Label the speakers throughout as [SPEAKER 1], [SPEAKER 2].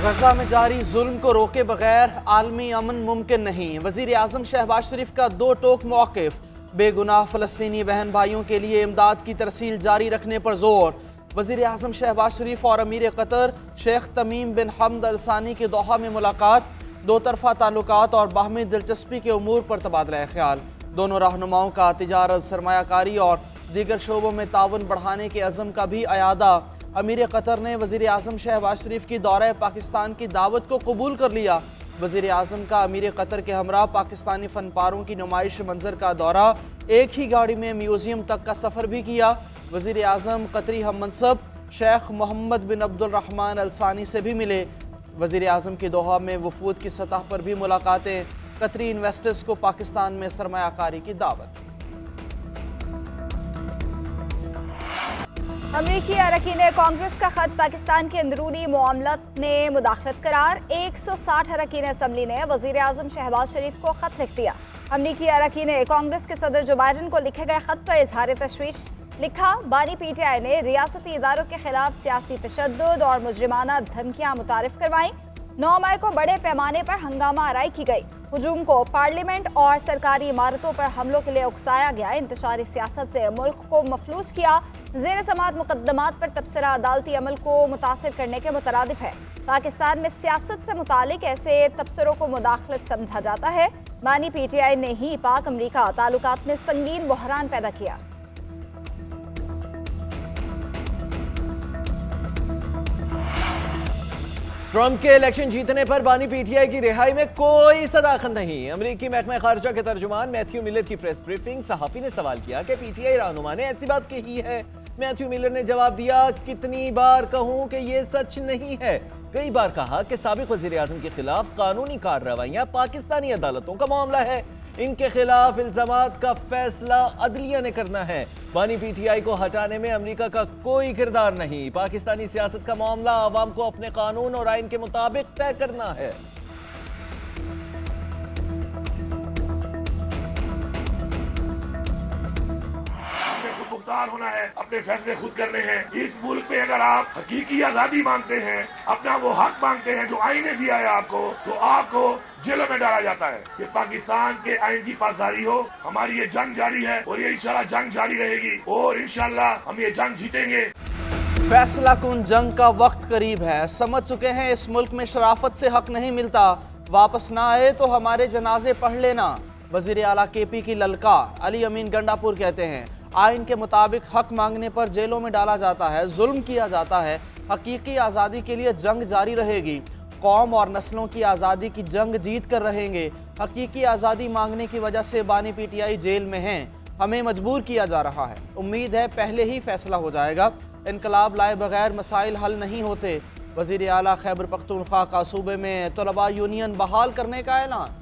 [SPEAKER 1] गजा में जारी जुल्म को रोके बगैर आलमी अमन मुमकिन नहीं। वजीर आजम शहबाज शरीफ का दो टोक मौक़िफ़। बेगुनाह फ़लस्तीनी बहन भाइयों के लिए इमदाद की तरसील जारी रखने पर जोर। वजीर आजम शहबाज शरीफ और अमीर कतर शेख तमीम बिन हमद अल सानी की दोहा में मुलाकात। दो तरफ़ा ताल्लुकात और बाहमी दिलचस्पी के उमूर पर तबादला ख्याल। दोनों रहनुमाओं का तिजारत, सरमायाकारी और दीगर शोबों में ताउन बढ़ाने के अज़म का भी अयादा। अमीर कतर ने वज़ीर आज़म शहबाज शरीफ की दौरे पाकिस्तान की दावत को कबूल कर लिया। वज़ीर आज़म का अमीर कतर के हमरा पाकिस्तानी फ़नपारों की नुमाइश मंजर का दौरा, एक ही गाड़ी में म्यूज़ियम तक का सफ़र भी किया। वज़ीर आज़म कतरी हम मनसब शेख मोहम्मद बिन अब्दुल रहमान अल सानी से भी मिले। वज़ीर आज़म की दोहा में वफूद की सतह पर भी मुलाकातें। कतरी इन्वेस्टर्स को पाकिस्तान में सरमायाकारी की दावत।
[SPEAKER 2] अमरीकी अरकान कांग्रेस का खत पाकिस्तान के अंदरूनी मामलात में मुदाखलत करार। 160 अरकान असम्बली ने वज़ीर आज़म शहबाज शरीफ को खत लिख दिया। अमरीकी अरकान कांग्रेस के सदर जो बाइडन को लिखे गए खत पर इजहार तशवीश लिखा। बानी PTI ने रियासती इदारों के खिलाफ सियासी तशद्दुद और मुजरिमाना धमकियां मुतारिफ करवाई। 9 मई को बड़े पैमाने पर हंगामा आराई की गई। हुजूम को पार्लियामेंट और सरकारी इमारतों पर हमलों के लिए उकसाया गया। इंतशारी सियासत से मुल्क को मफलूज किया। ज़ेर समात मुकदमात पर तबसरा अदालती अमल को मुतासिर करने के मुतरादिफ है। पाकिस्तान में सियासत से मुतालिक ऐसे तबसरों को मुदाखलत समझा जाता है। बानी PTI ने ही पाक अमरीका ताल्लुकात में संगीन बहरान पैदा किया।
[SPEAKER 3] ट्रंप के इलेक्शन जीतने पर बानी PTI की रिहाई में कोई सदाकत नहीं। अमरीकी महकमा खारजा के तर्जुमान मैथ्यू मिलर की प्रेस ब्रीफिंग। सहाफी ने सवाल किया कि PTI रहनुमा ने ऐसी बात कही है। मैथ्यू मिलर ने जवाब दिया, कितनी बार कहूं कि ये सच नहीं है। कई बार कहा कि साबिक वज़ीर आज़म के खिलाफ कानूनी कार्रवाइयां पाकिस्तानी अदालतों का मामला है। इनके खिलाफ इल्जामात का फैसला अदलिया ने करना है। बानी PTI को हटाने में अमेरिका का कोई किरदार नहीं। पाकिस्तानी सियासत का मामला आवाम को अपने कानून और आइन के मुताबिक तय करना है।
[SPEAKER 4] मुख्तार होना है, अपने फैसले खुद करने हैं। इस मुल्क में अगर आप हकीकी आजादी मांगते हैं, अपना वो हक मांगते हैं जो आइन ने दिया है आपको, तो आपको जेलों में डाला जाता है। कि पाकिस्तान के आइन की पासदारी हो। हमारी ये जंग जारी है और ये इंशाल्लाह जंग जारी रहेगी और इंशाल्लाह हम ये जंग जीतेंगे।
[SPEAKER 1] फैसला कुन जंग का वक्त करीब है। समझ चुके हैं इस मुल्क में शराफत से हक नहीं मिलता। वापस ना आए तो हमारे जनाजे पढ़ लेना। वजीर आला KP की ललकार। अली अमीन गंडापुर कहते हैं, आइन के मुताबिक हक मांगने पर जेलों में डाला जाता है, जुल्म किया जाता है। हकीकी आज़ादी के लिए जंग जारी रहेगी। कौम और नस्लों की आज़ादी की जंग जीत कर रहेंगे। हकीकी आज़ादी मांगने की वजह से बानी PTI जेल में हैं। हमें मजबूर किया जा रहा है। उम्मीद है पहले ही फैसला हो जाएगा। इनकलाब लाए बगैर मसाइल हल नहीं होते। वज़ीर आला खैबर पख्तूनख्वा का सूबे में तलबा यूनियन बहाल करने का ऐलान।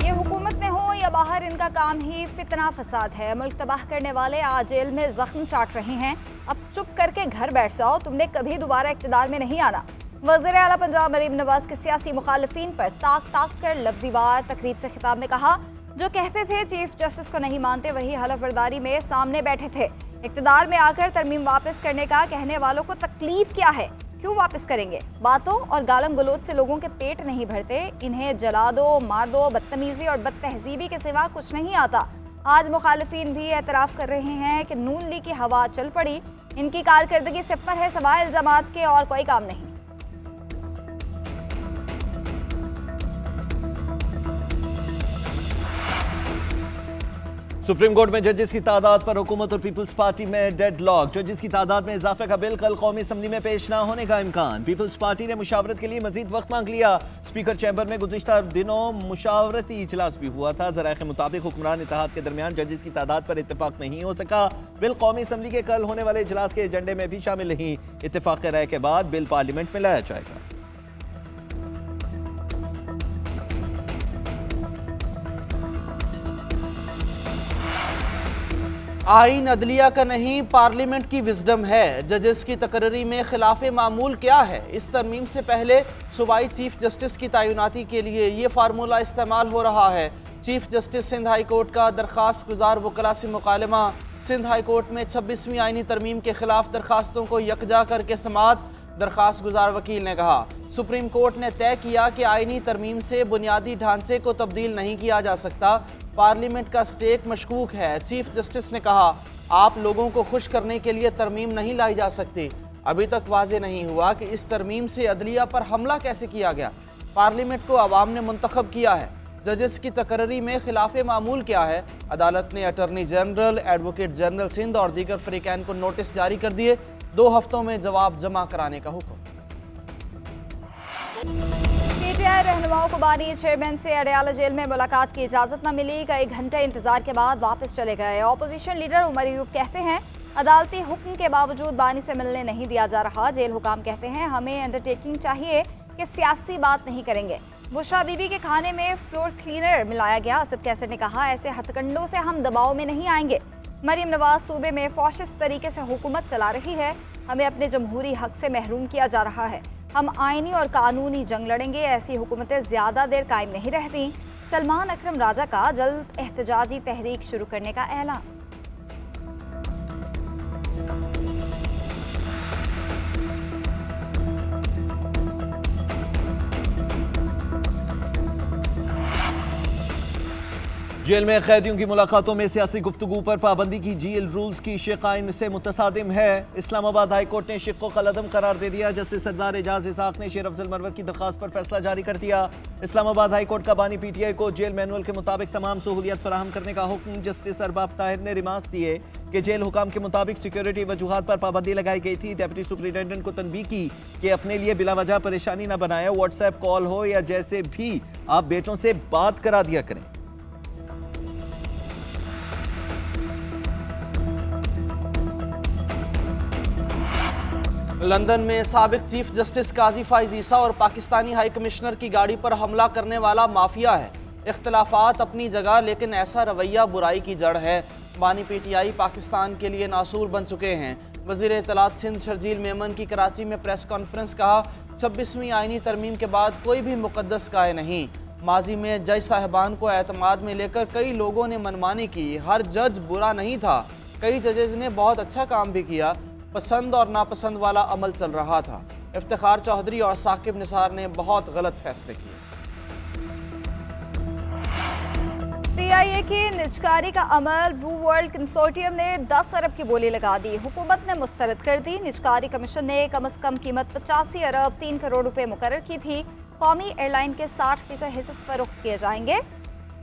[SPEAKER 2] ये हुकूमत में हो या बाहर, इनका काम ही फितना फसाद है। मुल्क तबाह करने वाले आज जेल में जख्म चाट रहे हैं। अब चुप करके घर बैठ जाओ, तुमने कभी दोबारा इक़्तिदार में नहीं आना। वज़ीर आला पंजाब मरीम नवाज के सियासी मुखालिफिन पर ताक कर लफ्ज़ीवार तकरीब से खिताब में कहा, जो कहते थे चीफ जस्टिस को नहीं मानते वही हलफ बर्दारी में सामने बैठे थे। इक़्तिदार में आकर तरमीम वापस करने का कहने वालों को तकलीफ क्या है, क्यों वापस करेंगे? बातों और गालम गलोच से लोगों के पेट नहीं भरते। इन्हें जला दो, मार दो, बदतमीजी और बदतहजीबी के सिवा कुछ नहीं आता। आज मुखालिफिन भी एतराफ़ कर रहे हैं कि नून लीग की हवा चल पड़ी। इनकी कारकर्दगी सिफ़र है, सवाए इल्ज़ामात के और कोई काम नहीं।
[SPEAKER 3] सुप्रीम कोर्ट में जजेस की तादाद पर हुकूमत और पीपल्स पार्टी में डेडलॉक। जजेस की तादाद में इजाफे का बिल कल कौमी असम्बली में पेश ना होने का इम्कान। पीपल्स पार्टी ने मुशावरत के लिए मजीद वक्त मांग लिया। स्पीकर चैम्बर में गुज़िश्ता दिनों मुशावरती इजलास भी हुआ था। ज़राए के मुताबिक हुक्मरान इत्तेहाद के दरमियान जजेस की तादाद पर इत्तेफाक नहीं हो सका। बिल कौमी असम्बली के कल होने वाले इजलास के एजेंडे में भी शामिल नहीं। इत्तेफाक राय के बाद बिल पार्लियामेंट में लाया जाएगा।
[SPEAKER 1] आइन अदलिया का नहीं, पार्लियामेंट की विजडम है। जजेस की तकर्री में खिलाफ मामूल क्या है? इस तरमीम से पहले सूबाई चीफ जस्टिस की तैनाती के लिए ये फार्मूला इस्तेमाल हो रहा है। Chief justice Sindh high court का दरख्वास्त गुजार वकला से मुकालमा। सिंध हाई कोर्ट में 26वीं आईनी तरमीम के खिलाफ दरखास्तों को यकजा करके समाअत। दरखास्त गुजार वकील ने कहा, सुप्रीम कोर्ट ने तय किया कि आईनी तरमीम से बुनियादी ढांचे को तब्दील नहीं किया जा सकता। पार्लियामेंट का स्टेक मशकूक है। चीफ जस्टिस ने कहा, आप लोगों को खुश करने के लिए तरमीम नहीं लाई जा सकती। अभी तक वाजे नहीं हुआ कि इस तरमीम से अदलिया पर हमला कैसे किया गया। पार्लियामेंट को अवाम ने मुंतखब किया है। जजेस की तकर्री में खिलाफ मामूल क्या है। अदालत ने attorney general, advocate general Sindh और दीगर फरीकैन को नोटिस जारी कर दिए। 2 हफ्तों में जवाब जमा कराने का हुक्म।
[SPEAKER 2] पीटीआई रहनुमाओं को बानी चेयरमैन से अडयाला जेल में मुलाकात की इजाजत न मिली। कई घंटे इंतजार के बाद वापस चले गए। ऑपोजिशन लीडर उमर अयूब कहते हैं, अदालती हुक्म के बावजूद बानी से मिलने नहीं दिया जा रहा। जेल हुकाम कहते हैं, हमें अंडरटेकिंग चाहिए कि सियासी बात नहीं करेंगे। बुशरा बीबी के खाने में फ्लोर क्लीनर मिलाया गया। असद कैसर ने कहा, ऐसे हथकंडों से हम दबाव में नहीं आएंगे। मरीम नवाज सूबे में फौशिस्ट तरीके से हुकूमत चला रही है। हमें अपने जमहूरी हक से महरूम किया जा रहा है। हम आईनी और कानूनी जंग लड़ेंगे। ऐसी हुकूमतें ज्यादा देर कायम नहीं रहती। सलमान अकरम राजा का जल्द एहतजाजी तहरीक शुरू करने का ऐलान।
[SPEAKER 3] जेल में कैदियों की मुलाकातों में सियासी गुफ्तगू पर पाबंदी की जेल रूल्स की शिक आइन से मुतसादिम है। इस्लामाबाद हाई कोर्ट ने शिक को कलअदम करार दे दिया। जस्टिस सरदार एजाज इसाक ने शेर अफजल मरवर की दरखास्त पर फैसला जारी कर दिया। इस्लामाबाद हाई कोर्ट का बानी पीटीआई को जेल मैनुअल के मुताबिक तमाम सहूलियत फराहम करने का हुक्म। जस्टिस अरबाब ताहिर ने रिमार्क्स दिए कि जेल हुकाम के मुताबिक सिक्योरिटी वजूहात पर पाबंदी लगाई गई थी। डेप्यूटी सुपरिटेंडेंट को तनबीह की कि अपने लिए बिला वजह परेशानी न बनाए। व्हाट्सएप कॉल हो या जैसे भी आप बेटों से बात करा दिया करें।
[SPEAKER 1] लंदन में साबिक चीफ जस्टिस काजी फाइज ईसा और पाकिस्तानी हाई कमिश्नर की गाड़ी पर हमला करने वाला माफिया है। इख्तलाफात अपनी जगह, लेकिन ऐसा रवैया बुराई की जड़ है। बानी पीटीआई पाकिस्तान के लिए नासूर बन चुके हैं। वज़ीर इत्तलात सिंध शर्जील मेमन की कराची में प्रेस कॉन्फ्रेंस, कहा, 26वीं आईनी तरमीम के बाद कोई भी मुकद्दस काय नहीं। माजी में जज साहिबान को एतमाद में लेकर कई लोगों ने मनमानी की। हर जज बुरा नहीं था। कई जजेज ने बहुत अच्छा काम भी किया। पसंद और नापसंद वाला अमल चल रहा था। इफ्तिखार चौधरी और साकिब निसार ने बहुत गलत फैसले किए।
[SPEAKER 2] पीआईए की निजकारी का अमल ब्लू वर्ल्ड कंसोर्टियम ने 10 अरब की बोली लगा दी। हुकूमत ने मुस्तरद कर दी। निजकारी कमीशन ने कम अज कम कीमत 85 अरब 3 करोड़ रुपए मुकर्रर की थी। कौमी एयरलाइन के 60% हिस्से फरोख्त किए जाएंगे।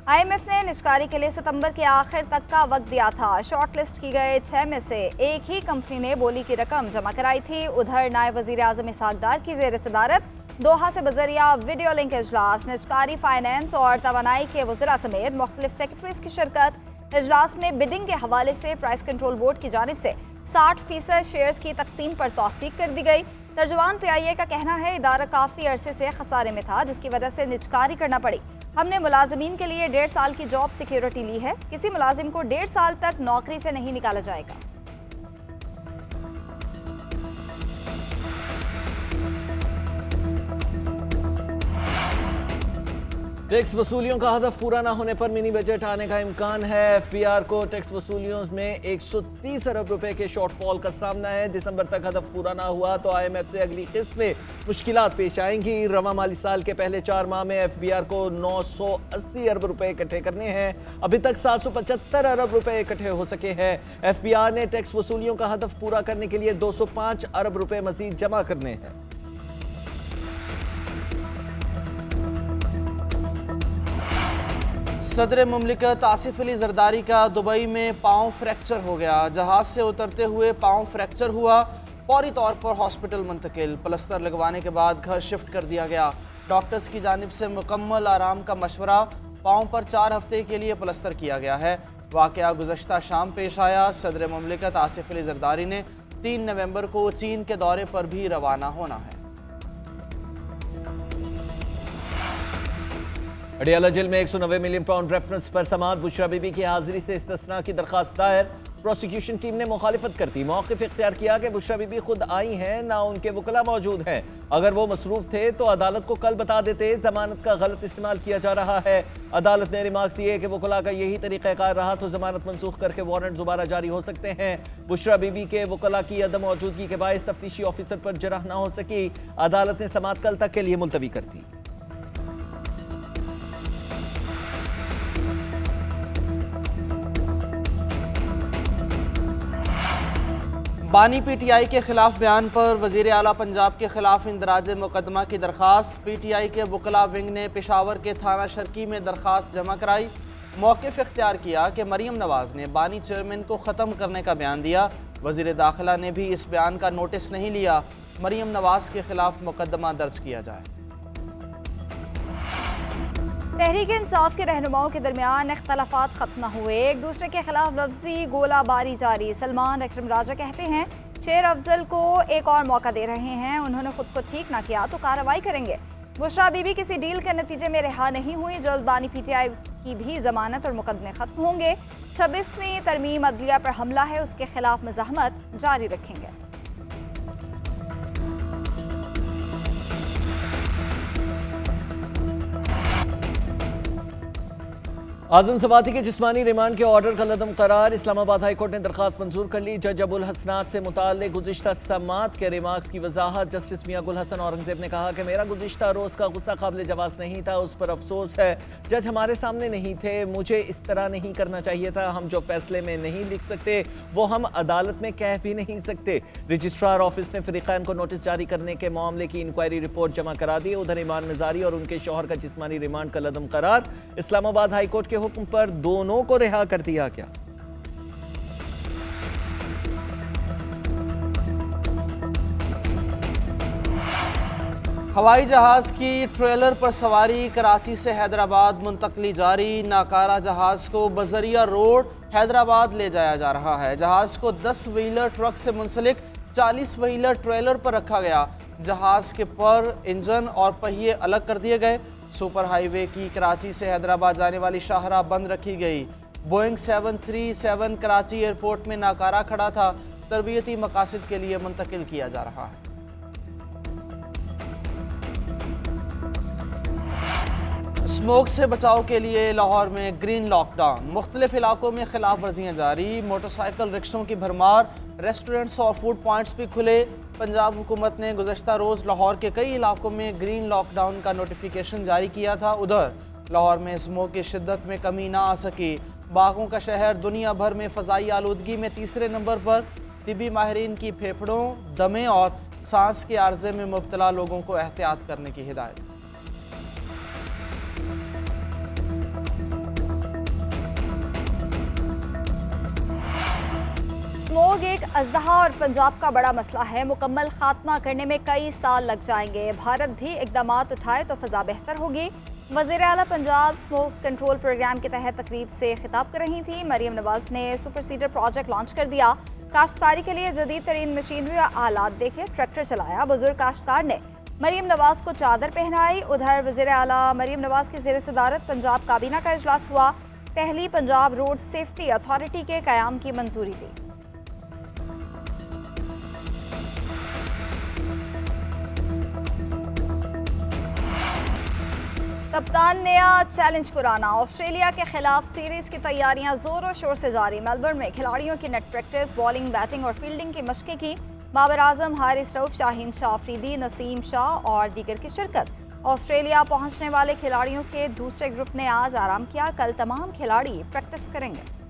[SPEAKER 2] IMF ने निजकारी के लिए सितंबर के आखिर तक का वक्त दिया था। शॉर्ट लिस्ट की गए 6 में से एक ही कंपनी ने बोली की रकम जमा कराई थी। उधर नायब वजीर आजम इसहाक डार की ज़ेर सदारत दोहा से बजरिया वीडियो लिंक इजलास, निजकारी फाइनेंस और तवानाई के वज़रा समेत मुख्तलिफ सेक्रेटरीज की शिरकत। इजलास में बिडिंग के हवाले से प्राइस कंट्रोल बोर्ड की जानिब से 60% शेयर्स की तकसीम पर तौसीक कर दी गई। तर्जुमान पीआईए का कहना है, इदारा काफ़ी अरसे से खसारे में था, जिसकी वजह से निजकारी करना पड़ी। हमने मुलाजिमीन के लिए 1.5 साल की जॉब सिक्योरिटी ली है। किसी मुलाजिम को 1.5 साल तक नौकरी से नहीं निकाला जाएगा।
[SPEAKER 3] टैक्स वसूलियों का हदफ पूरा न होने पर मिनी बजट आने का इम्कान है। एफबीआर को टैक्स वसूलियों में 130 अरब रुपए के शॉर्टफॉल का सामना है। दिसंबर तक हदफ पूरा ना हुआ तो IMF से अगली किस्त में मुश्किलात पेश आएंगी। रवा माली साल के पहले 4 माह में एफबीआर को 980 अरब रुपए इकट्ठे करने हैं। अभी तक 775 अरब रुपए इकट्ठे हो सके हैं। एफबीआर ने टैक्स वसूलियों का हदफ पूरा करने के लिए 205 अरब रुपए मजीद जमा करने हैं।
[SPEAKER 1] सदर मुमलिकत आसिफ अली जरदारी का दुबई में पाँव फ्रैक्चर हो गया। जहाज से उतरते हुए पाँव फ्रैक्चर हुआ। फौरी तौर पर हॉस्पिटल मुंतकिल। प्लस्तर लगवाने के बाद घर शिफ्ट कर दिया गया। डॉक्टर्स की जानिब से मुकम्मल आराम का मशवरा। पाँव पर 4 हफ्ते के लिए प्लस्तर किया गया है। वाक़या गुज़श्ता शाम पेश आया। सदर मुमलिकत आसिफ अली जरदारी ने 3 नवंबर को चीन के दौरे पर भी रवाना होना है।
[SPEAKER 3] अडयाला जेल में 190 मिलियन पाउंड रेफरेंस पर समाअत। बुशरा बीबी की हाजिरी से इस्तिस्ना की दरखास्त दायर। प्रोसिक्यूशन टीम ने मुखालिफत कर दी। मौक़िफ़ इख्तियार किया कि बुशरा बीबी खुद आई हैं, ना उनके वकला मौजूद हैं। अगर वो मसरूफ थे तो अदालत को कल बता देते। जमानत का गलत इस्तेमाल किया जा रहा है। अदालत ने रिमार्क्स दिए कि वकला का यही तरीक़ाकार रहा तो जमानत मनसूख करके वारंट दोबारा जारी हो सकते हैं। बुशरा बीबी के वकला की अदम मौजूदगी के बायस तफ्तीशी ऑफिसर पर जरह न हो सकी। अदालत ने समाअत कल तक के लिए मुलतवी कर दी।
[SPEAKER 1] बानी पीटीआई के खिलाफ बयान पर वजीर आला पंजाब के खिलाफ इंदराज मुकदमा की दरखास्त। पीटीआई के वकला विंग ने पेशावर के थाना शर्की में दरखास्त जमा कराई। मौक़िफ़ इख्तियार किया कि मरीम नवाज ने बानी चेयरमैन को ख़त्म करने का बयान दिया। वजीर दाखिला ने भी इस बयान का नोटिस नहीं लिया। मरीम नवाज के खिलाफ मुकदमा दर्ज किया जाए।
[SPEAKER 2] तहरीक इंसाफ के रहनुमाओं के दरमियान इख्तलाफात खत्म न हुए, एक दूसरे के खिलाफ लफ्जी गोलाबारी जारी। सलमान अकरम राजा कहते हैं शेर अफजल को एक और मौका दे रहे हैं, उन्होंने खुद को ठीक ना किया तो कार्रवाई करेंगे। बुशरा बीबी किसी डील के नतीजे में रिहा नहीं हुई, जल्द बानी पीटीआई की भी जमानत और मुकदमे खत्म होंगे। 26वीं तरमीम अदलिया पर हमला है, उसके खिलाफ मज़ाहमत जारी रखेंगे।
[SPEAKER 3] आजम सवाती के जिस्मानी रिमांड के ऑर्डर का लदम करार। इस्लामाबाद हाई कोर्ट ने दरखास्त मंजूर कर ली। जज अबुल हसनात से मुताल्लिक गुज़िश्ता समात के रिमार्क्स की वजाहत। जस्टिस मियां गुल हसन औरंगजेब ने कहा कि मेरा गुज़िश्ता रोज़ का गुस्सा काबिल जवाज़ नहीं था, उस पर अफसोस है। जज हमारे सामने नहीं थे, मुझे इस तरह नहीं करना चाहिए था। हम जो फैसले में नहीं लिख सकते वो हम अदालत में कह भी नहीं सकते। रजिस्ट्रार ऑफिस ने फरीक़ैन को नोटिस जारी करने के मामले की इंक्वायरी रिपोर्ट जमा करा दी। उधर ईमान निजारी और उनके शौहर का जिस्मानी रिमांड का लदम करार। इस्लामाबाद हाई कोर्ट के हुक्म पर दोनों को रिहा कर दिया गया।
[SPEAKER 1] हवाई जहाज की ट्रेलर पर सवारी कराची से हैदराबाद मुंतकली जारी। नाकारा जहाज को बजरिया रोड हैदराबाद ले जाया जा रहा है। जहाज को 10 व्हीलर ट्रक से मुंसलिक 40 व्हीलर ट्रेलर पर रखा गया। जहाज के पर, इंजन और पहिए अलग कर दिए गए। सुपर हाईवे की कराची से हैदराबाद जाने वाली शाहराह बंद रखी गई। बोइंग 737 कराची एयरपोर्ट में नाकारा खड़ा था, तरबियती मकासद के लिए मुंतकिल किया जा रहा है। स्मोक से बचाव के लिए लाहौर में ग्रीन लॉकडाउन। मुख्तलिफ इलाकों में खिलाफ वर्जियाँ जारी। मोटरसाइकिल रिक्शों की भरमार। रेस्टोरेंट्स और फूड पॉइंट्स भी खुले। पंजाब हुकूमत ने गुज़श्ता रोज़ लाहौर के कई इलाकों में ग्रीन लॉकडाउन का नोटिफिकेशन जारी किया था। उधर लाहौर में स्मोक की शिद्दत में कमी ना आ सकी। बागों का शहर दुनिया भर में फ़ज़ाई आलूदगी में तीसरे नंबर पर। तिबी माहिरीन की फेफड़ों, दमे और सांस के आर्जे में मुब्तला लोगों को एहतियात करने की हिदायत।
[SPEAKER 2] स्मोग एक अजदहा और पंजाब का बड़ा मसला है, मुकम्मल खात्मा करने में कई साल लग जाएंगे। भारत भी इक़दामात उठाए तो फ़ज़ा बेहतर होगी। वज़ीर आला पंजाब स्मोक कंट्रोल प्रोग्राम के तहत तकरीब से खिताब कर रही थी। मरीम नवाज ने सुपर सीडर प्रोजेक्ट लॉन्च कर दिया। काश्तकारी के लिए जदीद तरीन मशीनरी और आलात देखे, ट्रैक्टर चलाया। बुजुर्ग काश्तकार ने मरीम नवाज को चादर पहनाई। उधर वज़ीर आला मरीम नवाज की ज़ेर सदारत पंजाब काबीना का इजलास हुआ। पहली पंजाब रोड सेफ्टी अथॉरिटी के क़याम की मंजूरी दी। कप्तान नया, चैलेंज पुराना। ऑस्ट्रेलिया के खिलाफ सीरीज की तैयारियां जोरों शोर से जारी। मेलबर्न में खिलाड़ियों की नेट प्रैक्टिस, बॉलिंग, बैटिंग और फील्डिंग की मशक़ें की। बाबर आजम, हारिस रऊफ, शाहीन शाह अफरीदी, नसीम शाह और दीगर की शिरकत। ऑस्ट्रेलिया पहुंचने वाले खिलाड़ियों के दूसरे ग्रुप ने आज आराम किया। कल तमाम खिलाड़ी प्रैक्टिस करेंगे।